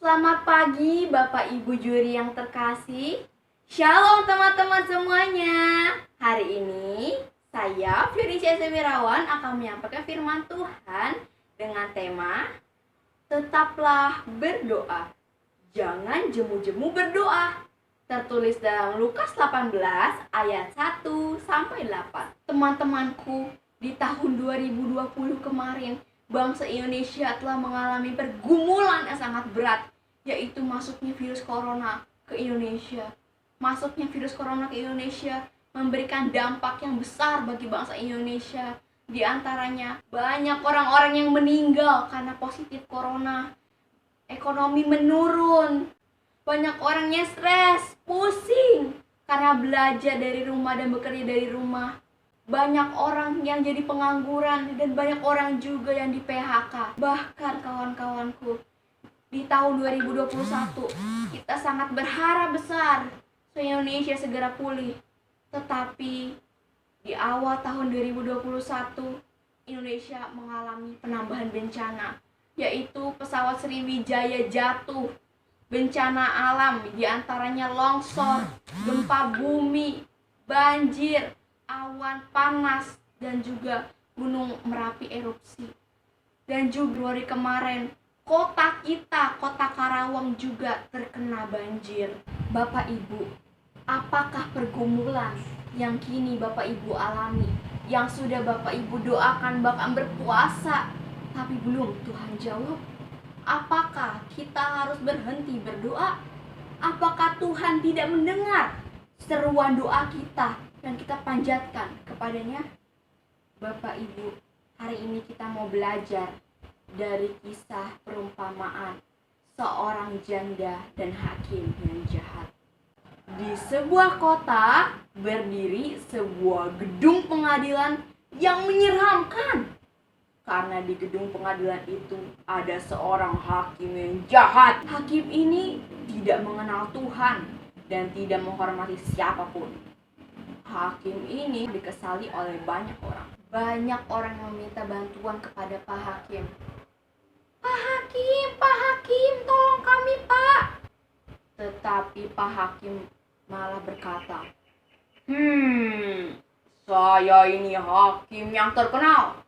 Selamat pagi Bapak Ibu juri yang terkasih. Shalom teman-teman semuanya. Hari ini saya Felicia Sewirawan akan menyampaikan firman Tuhan dengan tema Tetaplah berdoa, jangan jemu-jemu berdoa. Tertulis dalam Lukas 18 ayat 1 sampai 8. Teman-temanku, di tahun 2020 kemarin bangsa Indonesia telah mengalami pergumulan yang sangat berat, yaitu masuknya virus corona ke Indonesia. Masuknya virus corona ke Indonesia memberikan dampak yang besar bagi bangsa Indonesia. Di antaranya banyak orang-orang yang meninggal karena positif corona. Ekonomi menurun. Banyak orangnya stres, pusing karena belajar dari rumah dan bekerja dari rumah. Banyak orang yang jadi pengangguran dan banyak orang juga yang di PHK. Bahkan kawan-kawanku, di tahun 2021 kita sangat berharap besar Indonesia segera pulih. Tetapi di awal tahun 2021 Indonesia mengalami penambahan bencana, yaitu pesawat Sriwijaya jatuh, bencana alam diantaranya longsor, gempa bumi, banjir, awan panas, dan juga gunung Merapi erupsi. Dan juga hari kemarin kota kita, kota Karawang juga terkena banjir. Bapak Ibu, apakah pergumulan yang kini Bapak Ibu alami, yang sudah Bapak Ibu doakan bahkan berpuasa, tapi belum Tuhan jawab? Apakah kita harus berhenti berdoa? Apakah Tuhan tidak mendengar seruan doa kita yang kita panjatkan kepadanya? Bapak Ibu, hari ini kita mau belajar dari kisah perumpamaan seorang janda dan hakim yang jahat. Di sebuah kota berdiri sebuah gedung pengadilan yang menyeramkan. Karena di gedung pengadilan itu ada seorang hakim yang jahat. Hakim ini tidak mengenal Tuhan dan tidak menghormati siapapun. Hakim ini dikesali oleh banyak orang. Banyak orang yang meminta bantuan kepada Pak Hakim. Pak Hakim, tolong kami, Pak. Tetapi Pak Hakim malah berkata, saya ini hakim yang terkenal.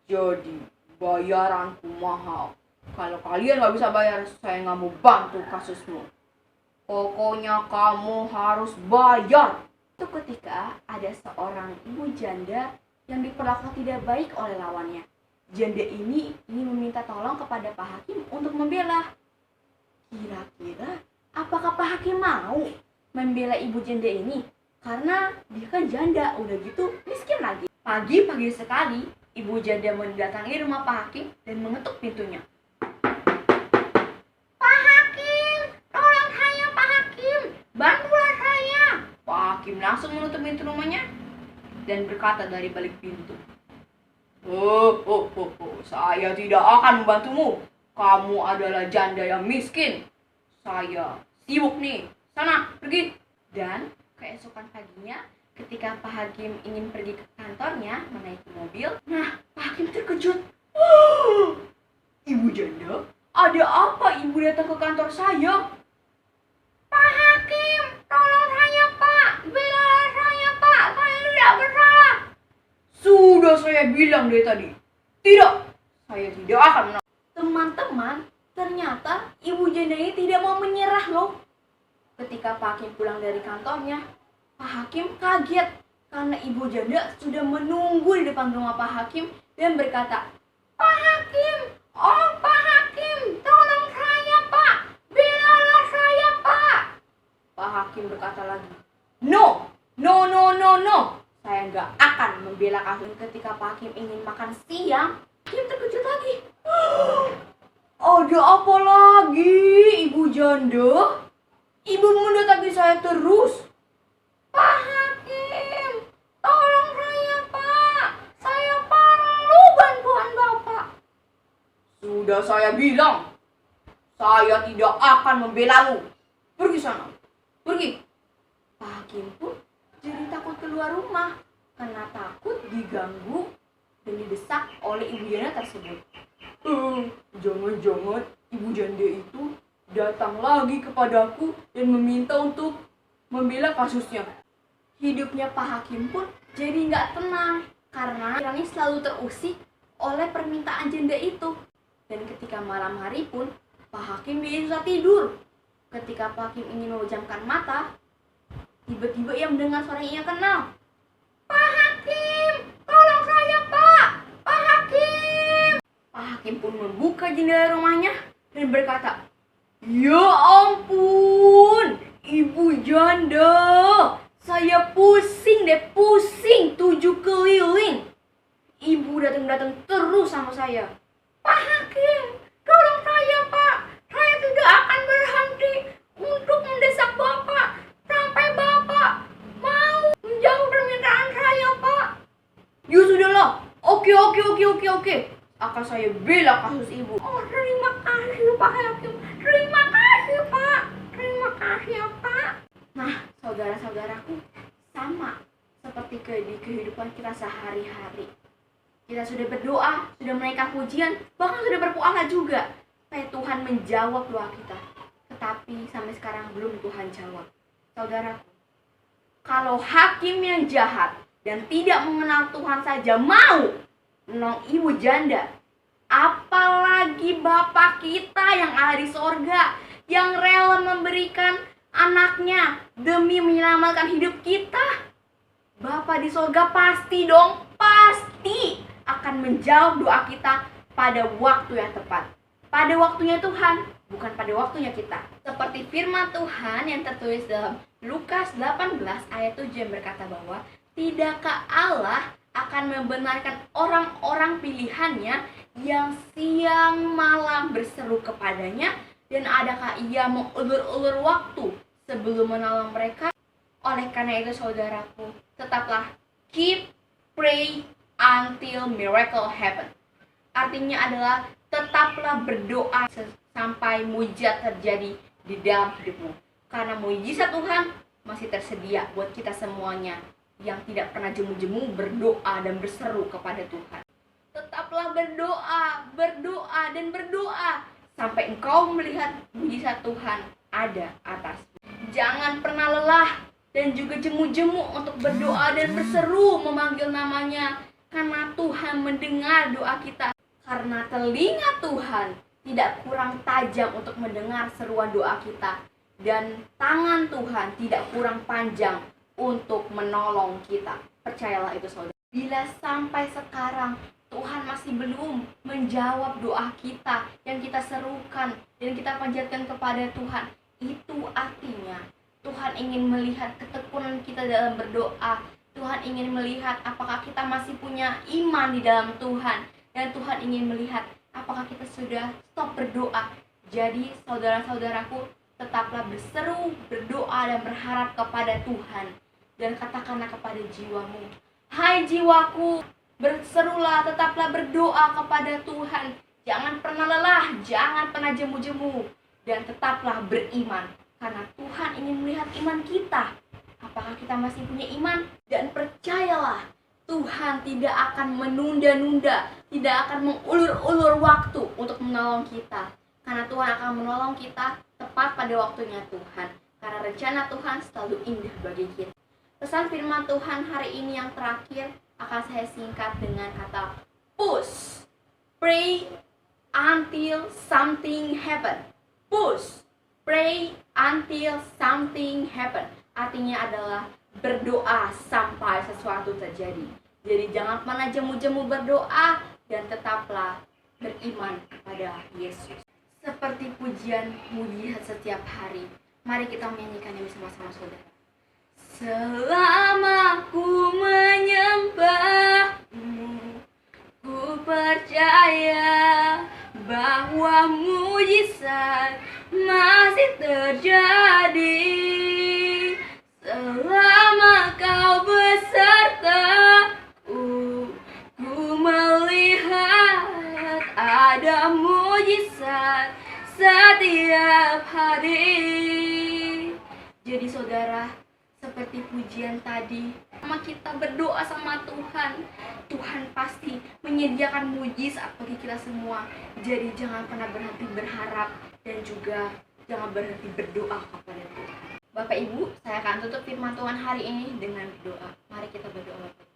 Jadi bayaranku mahal. Kalau kalian gak bisa bayar, saya gak mau bantu kasusmu. Pokoknya kamu harus bayar. Itu ketika ada seorang ibu janda yang diperlakukan tidak baik oleh lawannya. Janda ini ingin meminta tolong kepada Pak Hakim untuk membela. Kira-kira apakah Pak Hakim mau membela ibu janda ini? Karena dia kan janda, udah gitu miskin lagi. Pagi-pagi sekali ibu janda mendatangi rumah Pak Hakim dan mengetuk pintunya. Pak Hakim, tolong saya Pak Hakim, bantulah saya. Pak Hakim langsung menutup pintu rumahnya dan berkata dari balik pintu, saya tidak akan membantumu. Kamu adalah janda yang miskin. Saya sibuk nih, sana pergi. Dan keesokan paginya, ketika Pak Hakim ingin pergi ke kantornya menaiki mobil, Pak Hakim terkejut. Ibu janda, ada apa ibu datang ke kantor saya? Pak Hakim, tolong saya Pak, bela saya Pak, saya tidak bersalah. Sudah saya bilang dari tadi, tidak, saya tidak akan menang. Teman-teman, ternyata ibu janda ini tidak mau menyerah loh. Ketika Pak Hakim pulang dari kantornya, Pak Hakim kaget karena ibu janda sudah menunggu di depan rumah Pak Hakim dan berkata, Pak Hakim, Pak Hakim, tolong saya Pak, belalah saya Pak. Pak Hakim berkata lagi, No, saya nggak akan membela kamu. Ketika Pak Hakim ingin makan siang, Hakim terkejut lagi. Ada apa lagi ibu janda? Ibu mendatangi saya terus. Pak Hakim, tolong saya Pak, saya perlu bantuan Bapak. Sudah saya bilang, saya tidak akan membelamu. Pergi sana, pergi. Pak Hakim pun jadi takut keluar rumah karena takut diganggu dan didesak oleh ibu janda tersebut. Jangan-jangan ibu janda itu datang lagi kepadaku dan meminta untuk membela kasusnya. Hidupnya Pak Hakim pun jadi nggak tenang karena pikirannya selalu terusik oleh permintaan janda itu. Dan ketika malam hari pun Pak Hakim dia susah tidur. Ketika Pak Hakim ingin memejamkan mata, tiba-tiba ia mendengar suara yang ia kenal. Pak Hakim, tolong saya Pak! Pak Hakim! Pak Hakim pun membuka jendela rumahnya dan berkata, "Ya ampun, Ibu Janda, saya pusing 7 keliling. Ibu datang terus sama saya. Pak Hakim, tolong saya Pak, saya tidak akan berhenti untuk mendesak Bapak sampai Bapak mau menjawab permintaan saya Pak." "Ya sudahlah, oke. Akan saya bela kasus Ibu." "Oh, terima kasih Pak Hakim, terima kasih Pak, terima kasih ya Pak." Nah, saudara-saudaraku, sama seperti di kehidupan kita sehari-hari. Kita sudah berdoa, sudah menaikkan pujian, bahkan sudah berpuasa juga supaya Tuhan menjawab doa kita. Tetapi sampai sekarang belum Tuhan jawab. Saudaraku, kalau hakim yang jahat dan tidak mengenal Tuhan saja mau menolong ibu janda, apalagi Bapa kita yang ada di sorga, yang rela memberikan anaknya demi menyelamatkan hidup kita. Bapa di sorga pasti akan menjawab doa kita pada waktu yang tepat. Pada waktunya Tuhan, bukan pada waktunya kita. Seperti firman Tuhan yang tertulis dalam Lukas 18 ayat 7 yang berkata bahwa tidakkah Allah akan membenarkan orang-orang pilihannya yang siang malam berseru kepadanya, dan adakah ia mengulur-ulur waktu sebelum menolong mereka? Oleh karena itu saudaraku, tetaplah keep pray until miracle happen. Artinya adalah tetaplah berdoa sampai mujizat terjadi di dalam hidupmu. Karena mujizat Tuhan masih tersedia buat kita semuanya yang tidak pernah jemu-jemu berdoa dan berseru kepada Tuhan. Tetaplah berdoa sampai engkau melihat mujizat Tuhan ada atasmu. Jangan pernah lelah dan juga jemu-jemu untuk berdoa dan berseru memanggil namanya, karena Tuhan mendengar doa kita. Karena telinga Tuhan tidak kurang tajam untuk mendengar seruan doa kita, dan tangan Tuhan tidak kurang panjang untuk menolong kita. Percayalah itu saudara. Bila sampai sekarang Tuhan masih belum menjawab doa kita yang kita serukan dan kita panjatkan kepada Tuhan, itu artinya Tuhan ingin melihat ketekunan kita dalam berdoa. Tuhan ingin melihat apakah kita masih punya iman di dalam Tuhan. Dan Tuhan ingin melihat apakah kita sudah stop berdoa. Jadi saudara-saudaraku, tetaplah berseru, berdoa, dan berharap kepada Tuhan. Dan katakanlah kepada jiwamu, "Hai jiwaku, berserulah, tetaplah berdoa kepada Tuhan. Jangan pernah lelah, jangan pernah jemu-jemu. Dan tetaplah beriman. Karena Tuhan ingin melihat iman kita. Apakah kita masih punya iman?" Dan percayalah, Tuhan tidak akan menunda-nunda, tidak akan mengulur-ulur waktu untuk menolong kita. Karena Tuhan akan menolong kita tepat pada waktunya Tuhan. Karena rencana Tuhan selalu indah bagi kita. Pesan firman Tuhan hari ini yang terakhir akan saya singkat dengan kata push. Pray until something happen. Push. Pray until something happen. Artinya adalah berdoa sampai sesuatu terjadi. Jadi jangan pernah jemu-jemu berdoa dan tetaplah beriman pada Yesus. Seperti pujian mujizat setiap hari, mari kita menyanyikannya bersama-sama saudara. Selama ku menyembahmu, ku percaya bahwa mujizat masih terjadi. Selama kau besertaku, ku melihat ada mujizat setiap hari. Jadi saudara, seperti pujian tadi, sama kita berdoa sama Tuhan, Tuhan pasti menyediakan mujizat bagi kita semua. Jadi jangan pernah berhenti berharap dan juga jangan berhenti berdoa kepada Tuhan. Bapak Ibu, saya akan tutup firman Tuhan hari ini dengan berdoa. Mari kita berdoa. Bapak.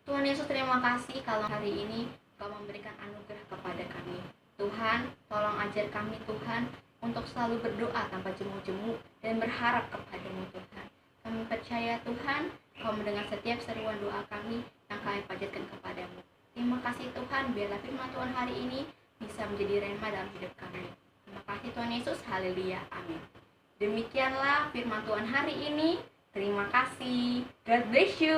Tuhan Yesus, terima kasih kalau hari ini Kau memberikan anugerah kepada kami. Tuhan, tolong ajar kami Tuhan untuk selalu berdoa tanpa jemu-jemu dan berharap kepadamu Tuhan. Kami percaya Tuhan, Kau mendengar setiap seruan doa kami yang kami panjatkan kepadamu. Terima kasih Tuhan, biarlah firman Tuhan hari ini bisa menjadi rema dalam hidup kami. Terima kasih Tuhan Yesus, haleluya, amin. Demikianlah firman Tuhan hari ini. Terima kasih. God bless you.